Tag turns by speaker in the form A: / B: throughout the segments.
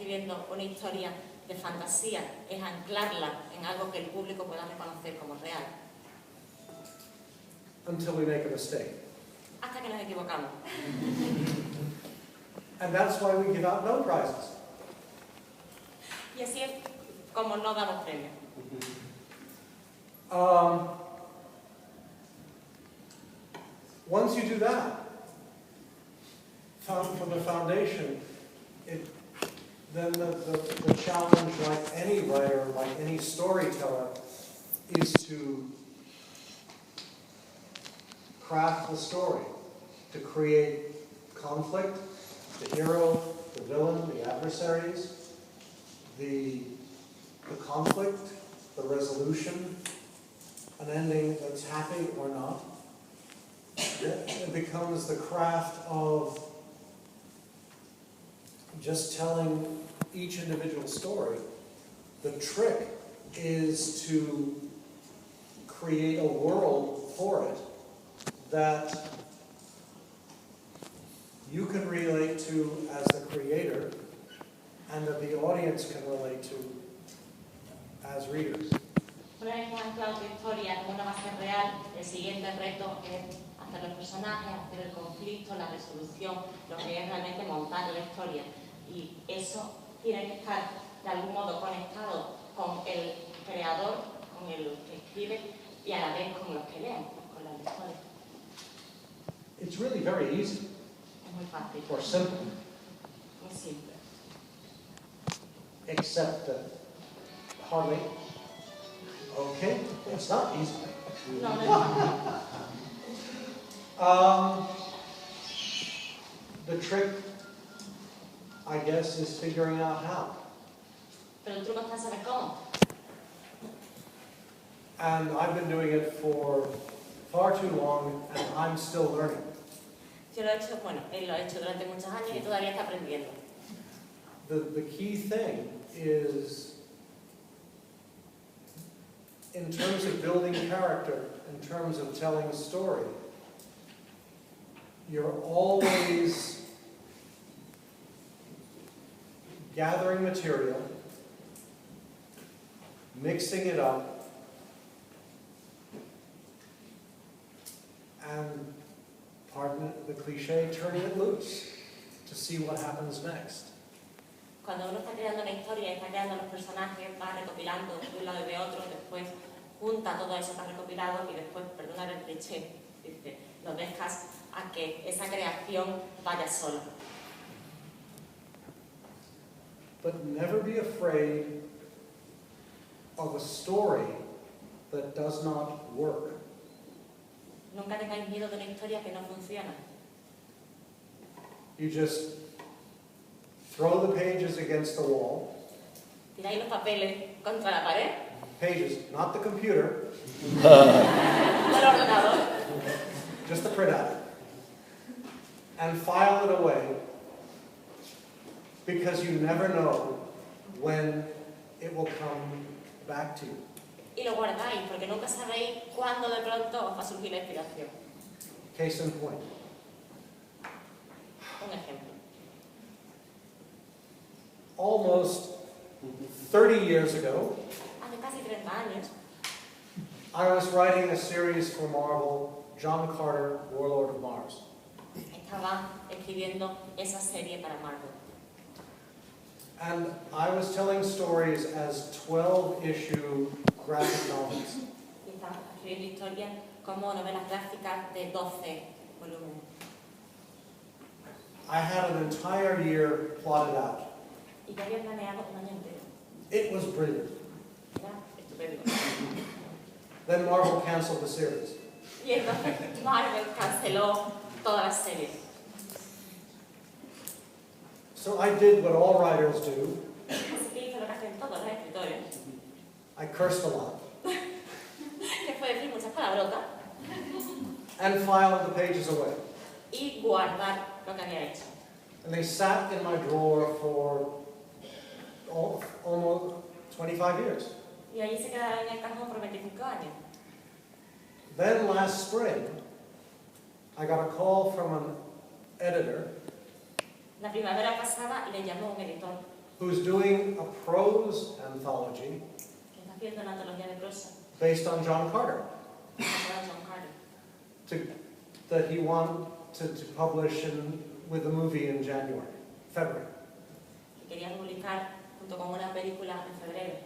A: escribiendo una historia de fantasía es anclarla en algo que el público pueda reconocer como real.
B: Until we make a mistake.
A: Hasta que nos equivocamos.
B: And that's why we give out no prizes.
A: Y así es como no damos premios.
B: Once you do that, from the foundation, then the challenge, like any writer, like any storyteller, is to craft the story, to create conflict, the hero, the villain, the adversaries, the conflict, the resolution, an ending that's happy or not. It becomes the craft of just telling each individual story. The trick is to create a world for it that you can relate to as the creator and that the audience can relate to as readers.
A: Una vez que has anclado tu historia como una base real, el siguiente reto es hacer los personajes, hacer el conflicto, la resolución, lo que es realmente montar la historia. Y eso tiene que estar de algún modo conectado con el creador, con el que escribe y a la vez con los que leen, con la lectores.
B: It's really very easy.
A: Es muy fácil.
B: Or simple.
A: Muy simple.
B: Except that hardly. Okay, it's not easy.
A: No, no.
B: The trick, I guess, is figuring out how.
A: Pero el truco está en saber cómo.
B: And I've been doing it for far too long, and I'm still learning.
A: Yo lo he hecho, bueno, él lo ha hecho durante muchos años y todavía está aprendiendo.
B: The key thing is, in terms of building character, in terms of telling a story, you're always gathering material, mixing it up, and, pardon the cliche, turning it loose to see what happens next.
A: Cuando uno está creando una historia y está creando los personajes, va recopilando de un lado y de otro, después junta todo eso que ha recopilado y después, perdonad el cliché, dice, lo dejas a que esa creación vaya sola.
B: But never be afraid of a story that does not work.
A: Nunca tengáis miedo de una historia que no funciona.
B: You just throw the pages against the wall.
A: Tiráis los papeles contra la pared.
B: Pages, not the computer.
A: No el ordenador.
B: Just the printout. And file it away, because you never know when it will come back to you.
A: Y lo guardáis, porque nunca sabéis cuándo de pronto os va a surgir la inspiración.
B: Case in point.
A: Un ejemplo.
B: Almost 30 years ago,
A: Hace casi 30 años,
B: I was writing a series for Marvel, John Carter, Warlord of Mars.
A: estaba escribiendo esa serie para Marvel.
B: And I was telling stories as 12-issue graphic novels.
A: Y estaba escribiendo historias como novelas gráficas de 12 volúmenes.
B: I had an entire year plotted out.
A: Y yo había planeado un año entero.
B: It was brilliant.
A: Era estupendo.
B: Then Marvel canceled the series.
A: Y entonces Marvel canceló toda la serie.
B: So I did what all writers do.
A: Así que hice lo que hacen todos los escritores.
B: I cursed a lot.
A: Que fue decir muchas palabrotas
B: And filed the pages away.
A: y guardar lo que había hecho.
B: And they sat in my drawer for almost 25 years.
A: Y allí se quedaron en el cajón por 25 años.
B: Then last spring, I got a call from an editor
A: La primavera pasada le llamó un editor
B: who's doing a prose anthology
A: que está haciendo una antología de prosa
B: based on John Carter,
A: basada en John Carter,
B: that he wanted to publish with a movie in February.
A: que quería publicar junto con una película en febrero.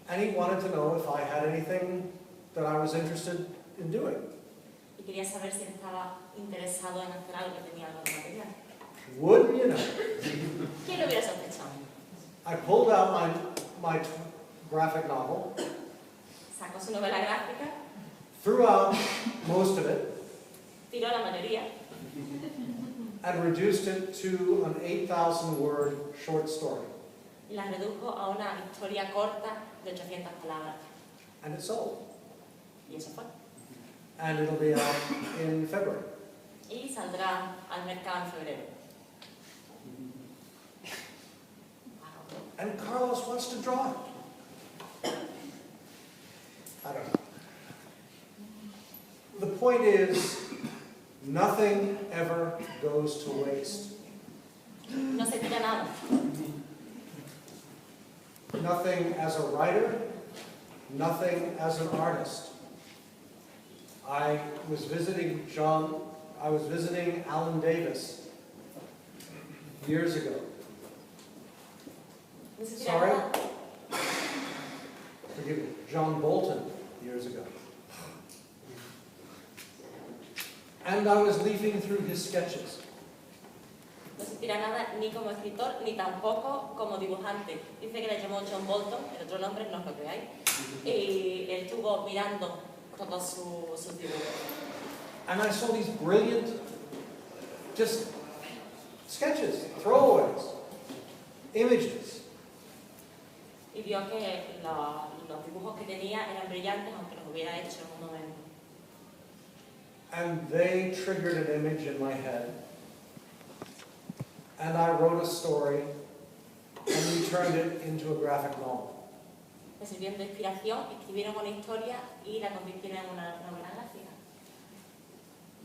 B: And he wanted to know if I had anything that I was interested in doing.
A: Y quería saber si estaba interesado en hacer algo, que tenía algo de material.
B: Wouldn't you know?
A: ¿Quién lo hubiera sospechado?
B: I pulled out my graphic novel,
A: Sacó su novela gráfica,
B: threw out most of it,
A: tiró la mayoría
B: and reduced it to an 8,000-word short story.
A: y la redujo a una historia corta de 800 palabras.
B: And it sold.
A: Y eso fue.
B: And it'll be out in February.
A: Y saldrá al mercado en febrero.
B: And Carlos wants to draw it. I don't know. The point is, nothing ever goes to waste.
A: No se tira nada.
B: Nothing as a writer, nothing as an artist. I was visiting Alan Davis years ago.
A: No se tira
B: Sorry?
A: nada.
B: Forgive me, John Bolton years ago. And I was leafing through his sketches.
A: No se tira nada ni como escritor, ni tampoco como dibujante. Dice que le llamó John Bolton, el otro nombre no os lo creáis, y él estuvo mirando todos sus dibujos.
B: And I saw these brilliant, just sketches, throwaways, images.
A: Y vio que los dibujos que tenía eran brillantes, aunque los hubiera hecho en un momento.
B: And they triggered an image in my head. And I wrote a story, and we turned it into a graphic novel.
A: Le sirvieron de inspiración, escribieron una historia y la convirtieron en una novela gráfica.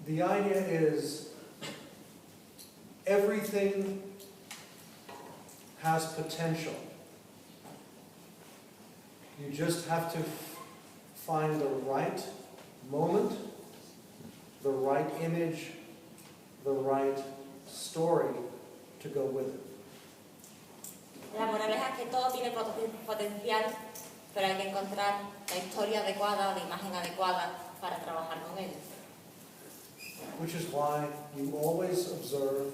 B: The idea is everything has potential. You just have to find the right moment, the right image, the right story to go with it.
A: La moraleja es que todo tiene potencial, pero hay que encontrar la historia adecuada, la imagen adecuada para trabajar con él.
B: Which is why you always observe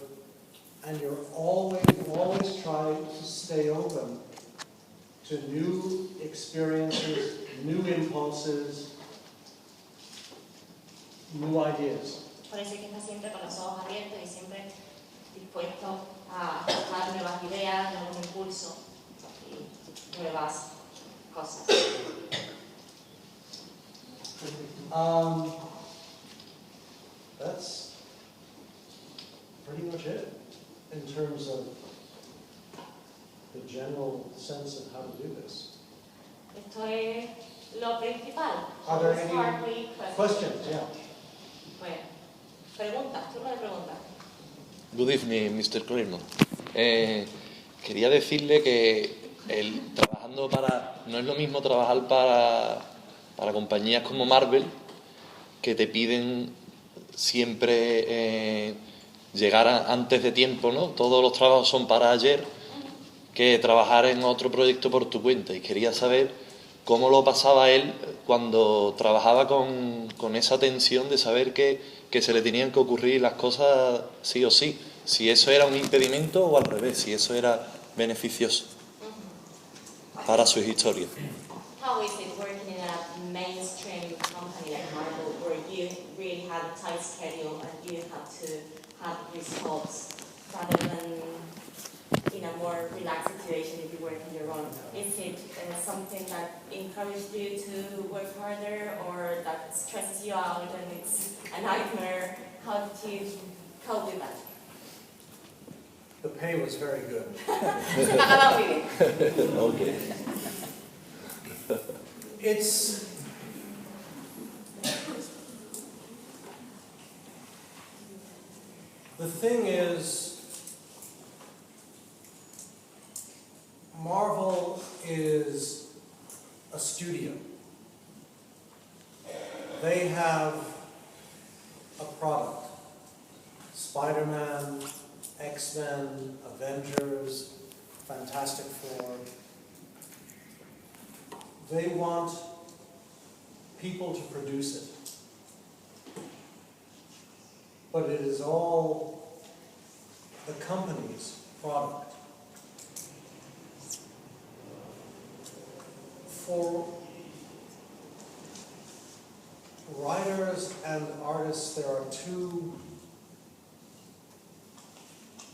B: and you always try to stay open to new experiences, new impulses, new ideas.
A: Por eso hay que estar siempre con los ojos abiertos y siempre dispuesto a buscar nuevas ideas, nuevos impulsos y nuevas cosas.
B: That's pretty much it in terms of the general sense of how to do this.
A: Esto es lo principal.
B: Are there any questions? Yeah.
A: Bueno, preguntas, turno de preguntas.
C: Good evening, Mr. Claremont. Quería decirle que no es lo mismo trabajar para compañías como Marvel, que te piden siempre llegar antes de tiempo, ¿no? Todos los trabajos son para ayer, que trabajar en otro proyecto por tu cuenta. Y quería saber cómo lo pasaba él cuando trabajaba con esa tensión de saber que se le tenían que ocurrir las cosas sí o sí. Si eso era un impedimento o al revés, si eso era beneficioso para sus historias.
A: How is it working in a mainstream company like Marvel, where you really have a tight schedule and you have to have results rather than in a more relaxed situation if you work on your own? Is it something that encourages you to work harder or that stresses you out and it's a nightmare? How do you cope with that?
B: The pay was very good.
A: Se pagaba muy bien.
C: Okay.
B: The thing is, Marvel is a studio. They have a product. Spider-Man, X-Men, Avengers, Fantastic Four. They want people to produce it. But it is all the company's product. For writers and artists, there are two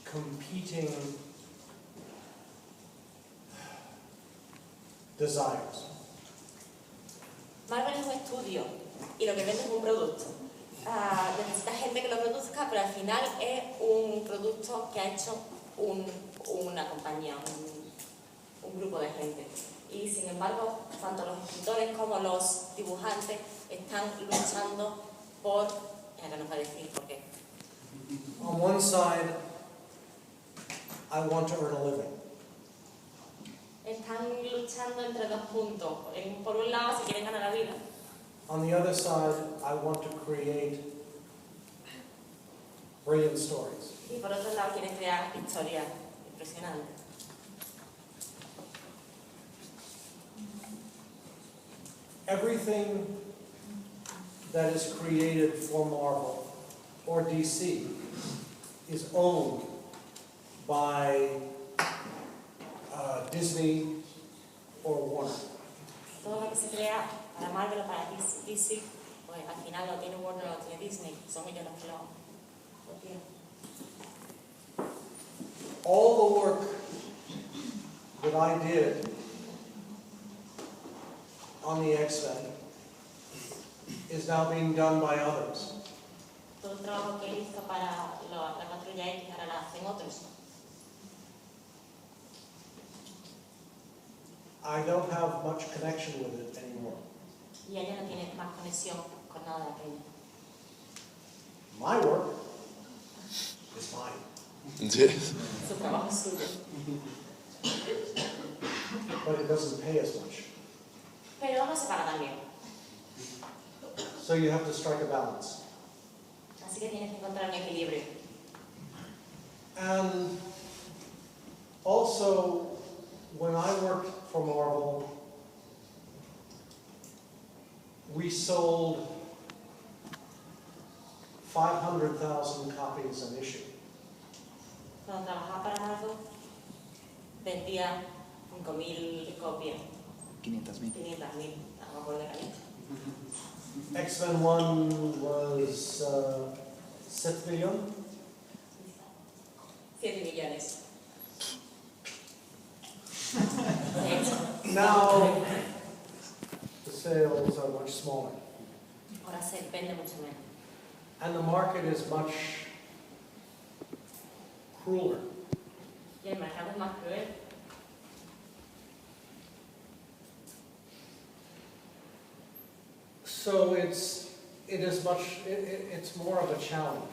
B: competing desires.
A: Marvel es un estudio y lo que vende es un producto. Necesita gente que lo produzca, pero al final es un producto que ha hecho una compañía, un grupo de gente. Y sin embargo, tanto los escritores como los dibujantes están luchando por... Ahora nos va a decir por qué.
B: On one side, I want to earn a living.
A: Están luchando entre dos puntos. Por un lado, si quieren ganar la vida.
B: On the other side, I want to create brilliant stories.
A: Y por otro lado, quieren crear historias impresionantes.
B: Everything that is created for Marvel or DC is owned by Disney or Warner.
A: Todo lo que se crea para Marvel o para DC, pues al final lo tiene Warner o lo tiene Disney. Son ellos los que lo tienen.
B: All the work that I did on the X-Men is now being done by others.
A: Todo el trabajo que hizo para la patrulla X ahora la hacen otros.
B: I don't have much connection with it anymore.
A: Y ella no tiene más conexión con nada de aquello.
B: My work is mine.
C: Yes.
A: Su trabajo es suyo.
B: But it doesn't pay as much.
A: Pero no se paga tan bien.
B: So you have to strike a balance.
A: Así que tienes que encontrar un equilibrio.
B: And also, when I worked for Marvel, we sold 500,000 copies an issue.
A: Cuando trabajaba para Marvel, vendía 5.000 copias.
D: 500.000.
A: 500.000, no me acuerdo de caliente.
B: X-Men 1 was 7 million.
A: 7 millones. De hecho,
B: Now, the sales are much smaller.
A: ahora se vende mucho menos.
B: And the market is much crueler.
A: Y el mercado es más cruel.
B: So it's more of a challenge.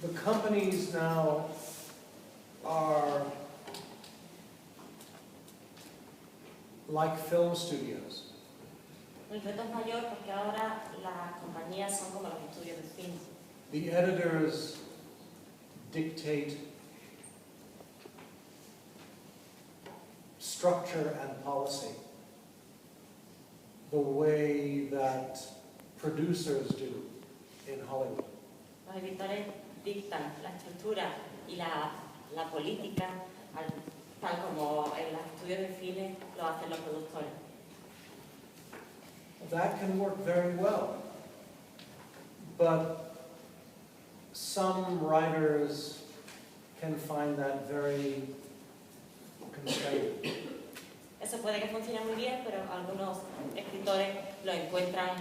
B: The companies now are like film studios.
A: El reto es mayor porque ahora las compañías son como los estudios de cine.
B: The editors dictate structure and policy the way that producers do in Hollywood.
A: Los editores dictan la estructura y la política tal como en los estudios de cine lo hacen los productores.
B: That can work very well, but some writers can find that very constraining.
A: Eso puede que funcione muy bien, pero algunos escritores lo encuentran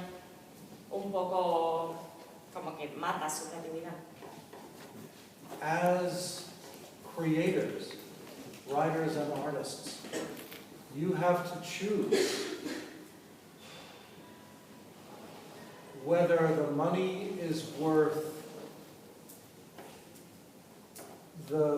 A: un poco como que mata su creatividad.
B: As creators, writers and artists, you have to choose whether the money is worth the